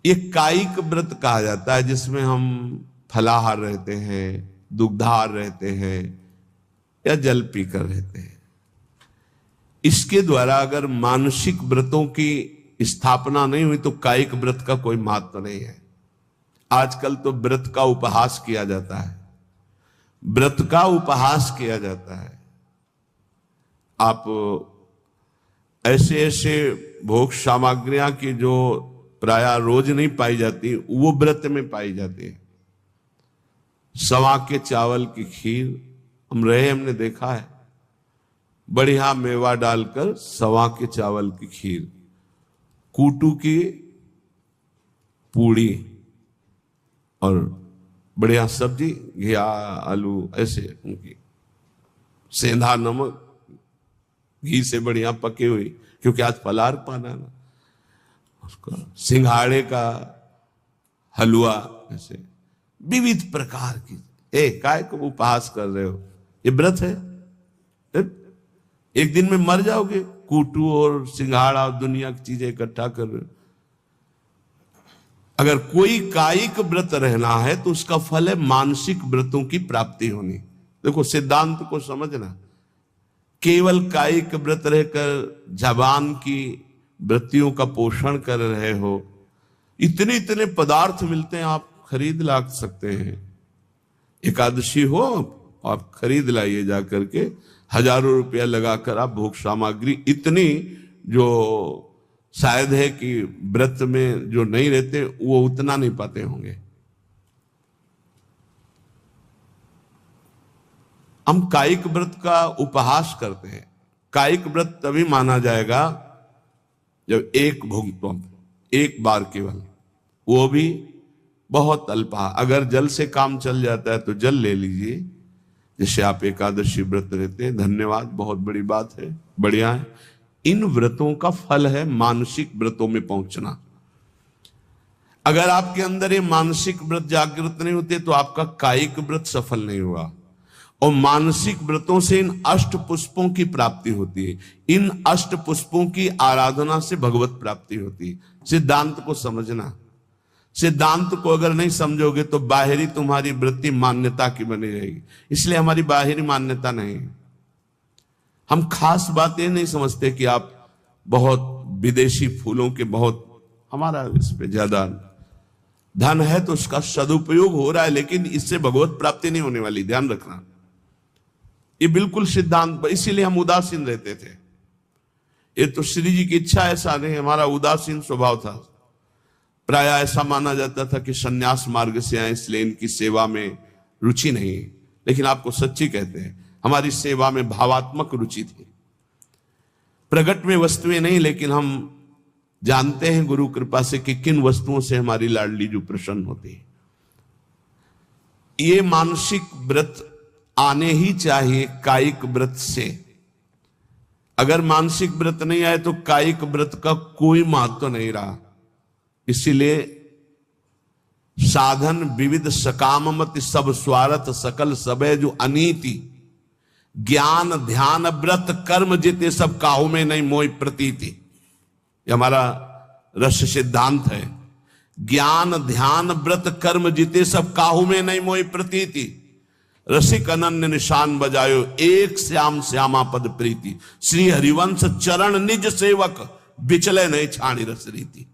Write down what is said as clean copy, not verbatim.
ये कायिक व्रत कहा जाता है, जिसमें हम फलाहार रहते हैं, दुग्धाहार रहते हैं या जल पीकर रहते हैं। इसके द्वारा अगर मानसिक व्रतों की स्थापना नहीं हुई तो कायिक व्रत का कोई महत्व नहीं है। आजकल तो व्रत का उपहास किया जाता है, व्रत का उपहास किया जाता है। आप ऐसे ऐसे भोग सामग्रियां की जो प्रायः रोज नहीं पाई जाती, वो व्रत में पाई जाती है। सवा के चावल की खीर हमने देखा है, बढ़िया मेवा डालकर सवा के चावल की खीर, कूटू की पूड़ी और बढ़िया सब्जी, घिया आलू, ऐसे उनकी सेंधा नमक घी से बढ़िया पकी हुई, क्योंकि आज फलाहार पाना ना, उसका सिंघाड़े का हलवा, ऐसे विविध प्रकार की। काय को उपहास कर रहे हो? ये व्रत है? एक दिन में मर जाओगे, कूटू और सिंघाड़ा और दुनिया की चीजें इकट्ठा कर रहे हो। अगर कोई कायिक व्रत रहना है तो उसका फल है मानसिक व्रतों की प्राप्ति होनी। देखो सिद्धांत को समझना, केवल कायिक व्रत रहकर जबान की वृत्तियों का पोषण कर रहे हो, इतने इतने पदार्थ मिलते हैं, आप खरीद ला सकते हैं। एकादशी हो, आप खरीद लाइए जा करके, हजारों रुपया लगाकर आप भोग सामग्री इतनी, जो शायद है कि व्रत में जो नहीं रहते वो उतना नहीं पाते होंगे। हम कायिक व्रत का उपहास करते हैं। कायिक व्रत तभी माना जाएगा जब एक भोग, एक बार केवल, वो भी बहुत अल्पा। अगर जल से काम चल जाता है तो जल ले लीजिए, जैसे आप एकादशी व्रत रहते हैं। धन्यवाद, बहुत बड़ी बात है, बढ़िया है। इन व्रतों का फल है मानसिक व्रतों में पहुंचना। अगर आपके अंदर ये मानसिक व्रत जागृत नहीं होते तो आपका कायिक व्रत सफल नहीं हुआ। और मानसिक व्रतों से इन अष्ट पुष्पों की प्राप्ति होती है। इन अष्ट पुष्पों की आराधना से भगवत प्राप्ति होती है। सिद्धांत को समझना। सिद्धांत को अगर नहीं समझोगे तो बाहरी तुम्हारी वृत्ति मान्यता की बनी रहेगी। इसलिए हमारी बाहरी मान्यता नहीं है। हम खास बात ये नहीं समझते कि आप बहुत विदेशी फूलों के बहुत, हमारा इस पे ज्यादा धन है तो उसका सदुपयोग हो रहा है, लेकिन इससे भगवत प्राप्ति नहीं होने वाली, ध्यान रखना। ये बिल्कुल सिद्धांत, इसीलिए हम उदासीन रहते थे। ये तो श्री जी की इच्छा, ऐसा नहीं, हमारा उदासीन स्वभाव था। प्राय ऐसा माना जाता था कि सन्यास मार्ग से आए इसलिए इनकी सेवा में रुचि नहीं है। लेकिन आपको सच्ची कहते हैं, हमारी सेवा में भावात्मक रुचि थी। प्रगट में वस्तुएं नहीं, लेकिन हम जानते हैं गुरु कृपा से कि किन वस्तुओं से हमारी लाडली जो प्रसन्न होती है। ये मानसिक व्रत आने ही चाहिए कायिक व्रत से। अगर मानसिक व्रत नहीं आए तो कायिक व्रत का कोई महत्व नहीं रहा। इसीलिए साधन विविध सकाममति सब स्वार्थ सकल सबे जो अनीति, ज्ञान ध्यान व्रत कर्म जिते सब काहू में नहीं मोई प्रतीति। ये हमारा रस सिद्धांत है। ज्ञान ध्यान व्रत कर्म जिते सब काहू में नहीं मोई प्रतीति। रसिक अनन्य निशान बजायो एक श्याम श्यामा पद प्रीति। श्री हरिवंश चरण निज सेवक बिचले नहीं छाणी रस रीति।